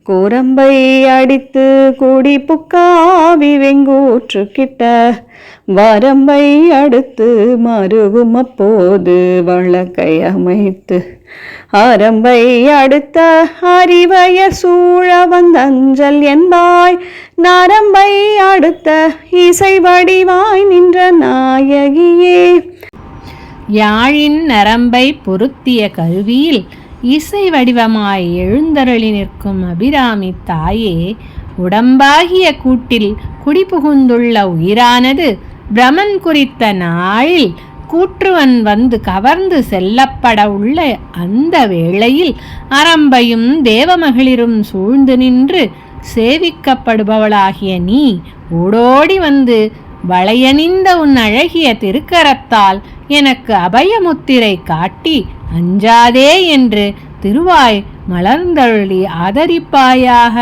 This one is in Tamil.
கோரம்பை அடித்து கூடி புக்காவி வெங்கூற்று கிட்ட வரம்பை அடுத்து மருவும் அப்போது வழக்கை அமைத்து அரம்பை அடுத்த அறிவய சூழ வந்தஞ்சல் என்பாய் நரம்பை அடுத்த இசை வடிவாய் நின்ற நாயகியே. யாழின் நரம்பை பொருத்திய கருவியில் இசை வடிவமாய் எழுந்தருளி நிற்கும் அபிராமி தாயே, உடம்பாகிய கூட்டில் குடிபுகுந்துள்ள உயிரானது பிரமன் குறித்த நாளில் கூற்றுவன் வந்து கவர்ந்து செல்லப்பட உள்ள அந்த வேளையில் அரம்பையும் தேவமகளிரும் சூழ்ந்து நின்று சேவிக்கப்படுபவளாகிய நீ ஓடோடி வந்து வளையணிந்த உன் அழகிய திருக்கரத்தால் எனக்கு அபயமுத்திரை காட்டி அஞ்சாதே என்று திருவாய் மலர்ந்தருளி ஆதரிப்பாயாக.